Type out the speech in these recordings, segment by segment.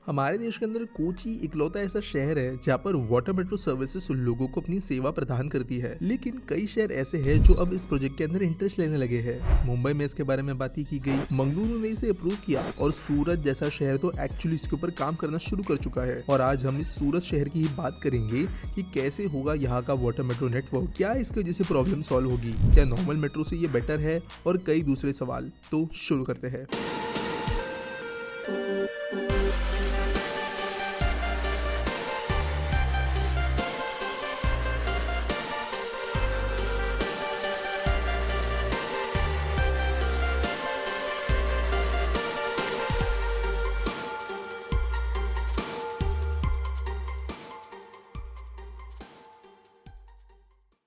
हमारे देश के अंदर कोची इकलौता ऐसा शहर है जहाँ पर वाटर मेट्रो सर्विसेज लोगों को अपनी सेवा प्रदान करती है। लेकिन कई शहर ऐसे हैं जो अब इस प्रोजेक्ट के अंदर इंटरेस्ट लेने लगे हैं। मुंबई में इसके बारे में बात की गई, मंगलुरु ने इसे अप्रूव किया और सूरत जैसा शहर तो एक्चुअली इसके ऊपर काम करना शुरू कर चुका है। और आज हम इस सूरत शहर की ही बात करेंगे कि कैसे होगा यहाँ का वाटर मेट्रो नेटवर्क, क्या इसकी वजह से प्रॉब्लम सॉल्व होगी, क्या नॉर्मल मेट्रो से ये बेटर है, और कई दूसरे सवाल। तो शुरू करते हैं।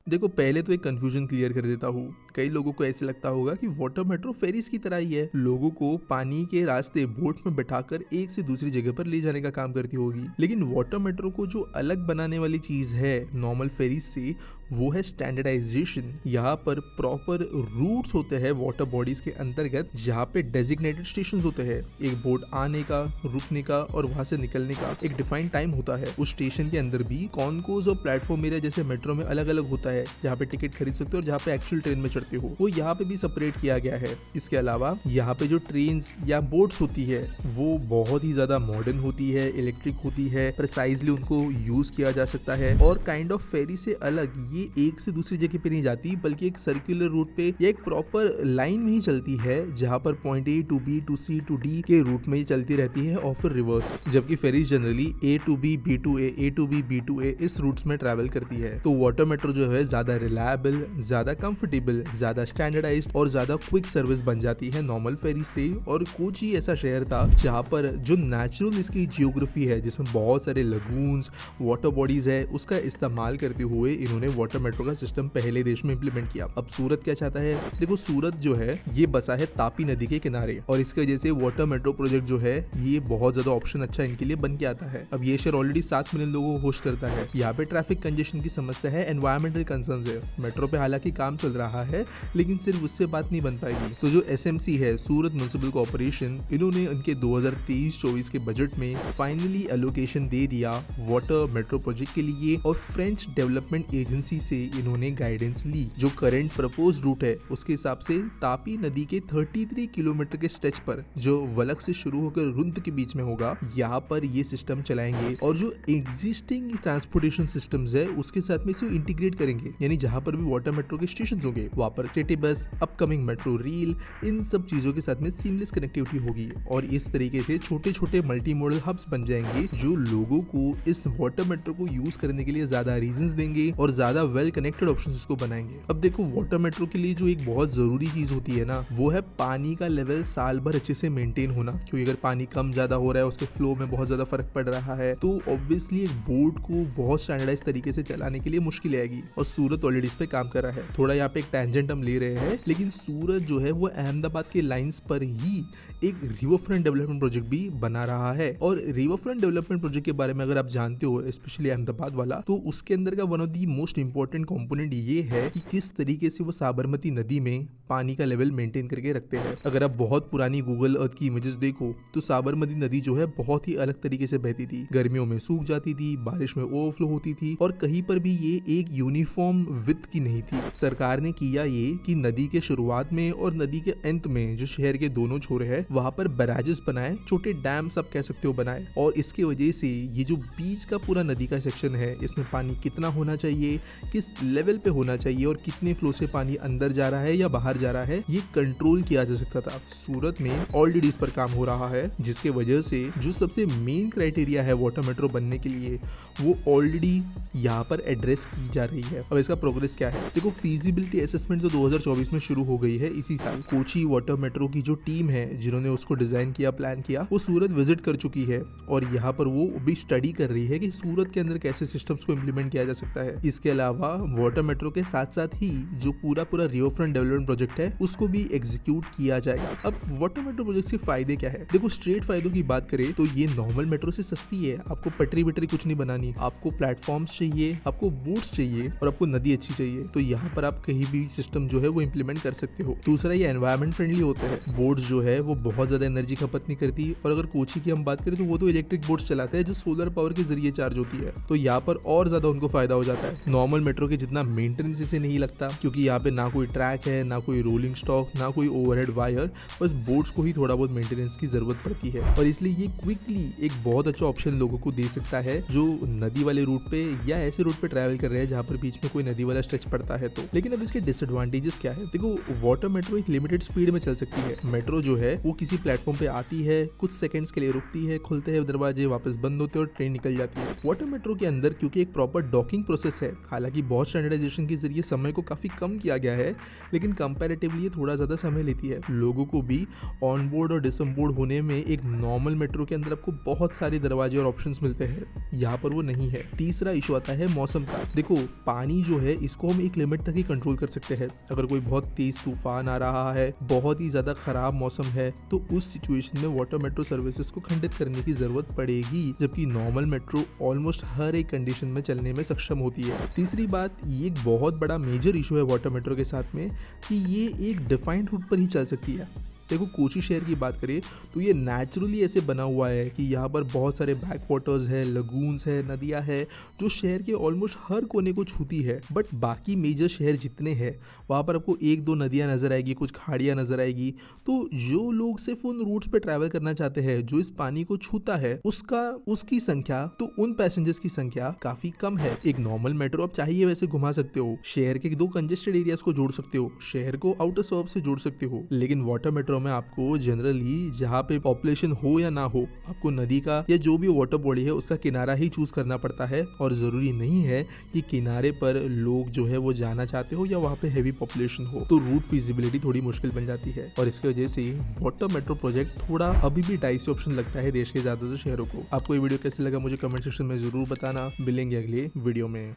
देखो, पहले तो एक कंफ्यूजन क्लियर कर देता हूँ। कई लोगों को ऐसे लगता होगा कि वाटर मेट्रो फेरीज की तरह ही है, लोगों को पानी के रास्ते बोट में बैठाकर एक से दूसरी जगह पर ले जाने का काम करती होगी। लेकिन वाटर मेट्रो को जो अलग बनाने वाली चीज है नॉर्मल फेरीज से, वो है स्टैंडर्डाइजेशन। यहाँ पर प्रॉपर रूट्स होते हैं वाटर बॉडीज के अंतर्गत, जहाँ पे डेजिग्नेटेड स्टेशन होते हैं। एक बोट आने का, रुकने का और वहां से निकलने का एक डिफाइंड टाइम होता है। उस स्टेशन के अंदर भी कॉन्कोज और प्लेटफॉर्म एरिया जैसे मेट्रो में अलग अलग होता है, जहाँ पे टिकट खरीद सकते हो और जहाँ पे एक्चुअल ट्रेन में चढ़ते हो, वो यहाँ पे भी सेपरेट किया गया है। इसके अलावा यहाँ पे जो ट्रेन या बोट्स होती है वो बहुत ही ज्यादा मॉडर्न होती है, इलेक्ट्रिक होती है, प्रिसाइजली उनको यूज किया जा सकता है। और काइंड ऑफ फेरी से अलग ये एक से दूसरी जगह पे नहीं जाती, बल्कि एक सर्कुलर रूट पे या एक प्रॉपर लाइन में ही चलती है, जहाँ पर point A to B to C to D के रूट में ही चलती रहती है और फिर रिवर्स। जबकि ferries generally A to B, B to A to B, B to A इस रूट्स में ट्रेवल करती है। तो वाटर मेट्रो जो है ज्यादा रिलायबल, ज्यादा कंफर्टेबल, ज्यादा स्टैंडर्डाइज्ड और ज्यादा क्विक सर्विस बन जाती है नॉर्मल फेरी से। और कोची ऐसा शहर था जहाँ पर जो नेचुरल इसकी जियोग्राफी है, जिसमें बहुत सारे लगून्स, वाटर बॉडीज है, उसका इस्तेमाल करते हुए इन्होंने वाटर मेट्रो का सिस्टम पहले देश में इम्प्लीमेंट किया। अब सूरत क्या चाहता है? देखो, सूरत जो है ये बसा है तापी नदी के किनारे, और इसकी वजह से वाटर मेट्रो प्रोजेक्ट जो है ये बहुत ज्यादा ऑप्शन अच्छा इनके लिए बन के आता है। अब ये शहर ऑलरेडी 7 मिलियन लोगों को होस्ट करता है। यहाँ पे ट्रैफिक कंजेशन की समस्या है, एनवायरमेंटल कंसर्न है। मेट्रो पे हालांकि काम चल रहा है, लेकिन सिर्फ उससे बात नहीं बन पाएगी। तो जो एसएमसी है, सूरत म्युनिसिपल कॉर्पोरेशन, इन्होंने उनके 2023-24 के बजट में फाइनली एलोकेशन दे दिया वाटर मेट्रो प्रोजेक्ट के लिए। और फ्रेंच डेवलपमेंट एजेंसी से इन्होंने गाइडेंस ली। जो करंट प्रपोज रूट है उसके हिसाब से तापी नदी के 33 किलोमीटर के स्ट्रेच पर, जो वलक से शुरू होकर रुंद के बीच में होगा, यहाँ पर ये सिस्टम चलाएंगे। और जो एग्जिस्टिंग ट्रांसपोर्टेशन सिस्टम्स है उसके साथ में इसे इंटीग्रेट करेंगे। यानी जहाँ पर भी वाटर मेट्रो के स्टेशन होंगे वहाँ पर city bus, upcoming metro rail, इन सब चीजों के साथ में सीमलेस कनेक्टिविटी होगी। और इस तरीके से छोटे छोटे मल्टी मॉडल हब्स बन जाएंगे, जो लोगों को इस वाटर मेट्रो को यूज करने के लिए ज्यादा रीजंस देंगे और ज्यादा वेल कनेक्टेड ऑप्शंस इसको बनाएंगे। अब देखो, वाटर मेट्रो के लिए जो एक बहुत जरूरी चीज होती है ना, वो है पानी का लेवल साल भर अच्छे से मेंटेन होना। क्योंकि अगर पानी कम ज्यादा हो रहा है, उसके फ्लो में बहुत ज्यादा फर्क पड़ रहा है, तो ऑब्वियसली एक बोट को बहुत स्टैंडर्डाइज तरीके से चलाने के लिए मुश्किल आएगी। और सूरत ऑलरेडी इस पे काम कर रहा है। थोड़ा यहाँ पे एक टेंजेंट हम ले रहे हैं, लेकिन सूरत जो है वो अहमदाबाद के लाइंस पर ही एक रिवर फ्रंट डेवलपमेंट प्रोजेक्ट भी बना रहा है। और रिवर फ्रंट डेवलपमेंट प्रोजेक्ट के बारे में अगर आप जानते हो, स्पेशली अहमदाबाद वाला, तो उसके अंदर का one of the most important component ये है कि किस तरीके से वो साबरमती नदी में पानी का लेवल मेंटेन करके रखते हैं। अगर आप बहुत पुरानी गूगल अर्थ की इमेजेस देखो, तो साबरमती नदी जो है बहुत ही अलग तरीके से बहती थी। गर्मियों में सूख जाती थी, बारिश में ओवरफ्लो होती थी, और कहीं पर भी ये एक यूनिफॉर्म विड्थ की नहीं थी। सरकार ने किया ये कि नदी के शुरुआत में और नदी के अंत में जो शहर के दोनों छोर है, वहां पर बैराजेस बनाए, छोटे डैम सब कह सकते हो बनाए। और इसके वजह से ये जो बीच का पूरा नदी का सेक्शन है, इसमें पानी कितना होना चाहिए, किस लेवल पे होना चाहिए और कितने फ्लो से पानी अंदर जा रहा है या बाहर जा रहा है, ये कंट्रोल किया जा सकता था। सूरत में ऑलरेडी इस पर काम हो रहा है, जिसके वजह से जो सबसे मेन क्राइटेरिया है वाटर मेट्रो बनने के लिए, वो ऑलरेडी यहाँ पर एड्रेस की जा रही है। अब इसका प्रोग्रेस क्या है? देखो, फीजिबिलिटी असेसमेंट तो 2024 में शुरू हो गई है इसी साल। कोची वाटर मेट्रो की जो टीम है जिन्होंने उसको डिजाइन किया, प्लान किया, वो सूरत विजिट कर चुकी है और यहाँ पर वो भी स्टडी कर रही है कि सूरत के अंदर कैसे सिस्टम्स को इम्प्लीमेंट किया जा सकता है। इसके अलावा अलावा वाटर मेट्रो के साथ साथ ही जो पूरा रिवर फ्रंट डेवलपमेंट प्रोजेक्ट है उसको भी एग्जीक्यूट किया जाएगा। अब वाटर मेट्रो प्रोजेक्ट के फायदे क्या है? देखो, स्ट्रेट फायदों की बात करें तो ये नॉर्मल मेट्रो से सस्ती है। आपको पटरी वटरी कुछ नहीं बनानी, आपको प्लेटफॉर्म्स चाहिए, आपको बोट्स चाहिए और आपको नदी अच्छी चाहिए, तो यहाँ पर आप कहीं भी सिस्टम जो है वो इम्प्लीमेंट कर सकते हो। दूसरा, ये एनवायरमेंट फ्रेंडली होते हैं। बोट्स जो है वो बहुत ज्यादा एनर्जी खपत नहीं करती, और अगर कोची की हम बात करें तो वो तो इलेक्ट्रिक बोट्स चलाते हैं जो सोलर पावर के जरिए चार्ज होती है, तो यहाँ पर और ज्यादा उनको फायदा हो जाता है। नॉर्मल मेट्रो के जितना मेंटेनेंस इसे नहीं लगता, क्योंकि यहाँ पे ना कोई ट्रैक है, ना कोई रोलिंग स्टॉक, ना कोई ओवरहेड वायर, बस बोट्स को ही थोड़ा बहुत मेंटेनेंस की जरूरत पड़ती है। और इसलिए ये क्विकली एक बहुत अच्छा ऑप्शन लोगों को दे सकता है जो नदी वाले रूट पे या ऐसे रूट पे ट्रैवल कर रहे हैं जहाँ पर बीच में कोई नदी वाला स्ट्रेच पड़ता है तो। लेकिन अब इसके डिसएडवांटेजेस क्या है? देखो, वाटर मेट्रो एक लिमिटेड स्पीड में चल सकती है। मेट्रो जो है वो किसी प्लेटफॉर्म पे आती है, कुछ सेकंड्स के लिए रुकती है, खुलते हैं दरवाजे, वापस बंद होते हैं और ट्रेन निकल जाती है। वाटर मेट्रो के अंदर क्योंकि एक प्रॉपर डॉकिंग प्रोसेस है, हालांकि बहुत स्टैंडर्डाइजेशन के जरिए समय को काफी कम किया गया है, लेकिन कंपैरेटिवली ये थोड़ा ज्यादा समय लेती है। लोगों को भी ऑन बोर्ड और डिस बोर्ड होने में एक नॉर्मल मेट्रो के अंदर आपको बहुत सारे दरवाजे और ऑप्शंस मिलते हैं, यहाँ पर वो नहीं है। तीसरा इशू आता है मौसम का। देखो, पानी जो है इसको हम एक लिमिट तक ही कंट्रोल कर सकते हैं। अगर कोई बहुत तेज तूफान आ रहा है, बहुत ही ज्यादा खराब मौसम है, तो उस सिचुएशन में वाटर मेट्रो सर्विसेज को खंडित करने की जरूरत पड़ेगी, जबकि नॉर्मल मेट्रो ऑलमोस्ट हर एक कंडीशन में चलने में सक्षम होती है। तीसरी बात, ये एक बहुत बड़ा मेजर इशू है वाटर मेट्रो के साथ में कि ये एक डिफाइंड रूट पर ही चल सकती है। देखो, कोची शहर की बात करें तो ये नेचुरली ऐसे बना हुआ है कि यहाँ पर बहुत सारे बैक वाटर्स है, लगून्स है, नदियाँ है, जो शहर के ऑलमोस्ट हर कोने को छूती है। बट बाकी मेजर शहर जितने हैं वहाँ पर आपको एक दो नदियाँ नजर आएगी, कुछ खाड़ियाँ नजर आएगी। तो जो लोग सिर्फ उन रूट्स पे ट्रैवल करना चाहते हैं जो इस पानी को छूता है, उसकी संख्या, तो उन पैसेंजर्स की संख्या काफी कम है। एक नॉर्मल मेट्रो आप चाहिए वैसे घुमा सकते हो, शहर के दो कंजेस्टेड एरियाज को जोड़ सकते हो, शहर को आउटर सर्व से जोड़ सकते हो। लेकिन वाटर मेट्रो में आपको जनरली जहाँ पे पॉपुलेशन हो या ना हो, आपको नदी का या जो भी वाटर बॉडी है उसका किनारा ही चूज करना पड़ता है, और जरूरी नहीं है कि किनारे पर लोग जो है वो जाना चाहते हो या वहाँ पे हैवी पॉपुलेशन हो, तो रूट फिजिबिलिटी थोड़ी मुश्किल बन जाती है। और इसकी वजह से वाटर मेट्रो प्रोजेक्ट थोड़ा अभी भी डाइसी ऑप्शन लगता है देश के ज्यादातर शहरों को। आपको ये वीडियो कैसे लगा मुझे कमेंट सेक्शन में जरूर बताना। मिलेंगे अगले वीडियो में।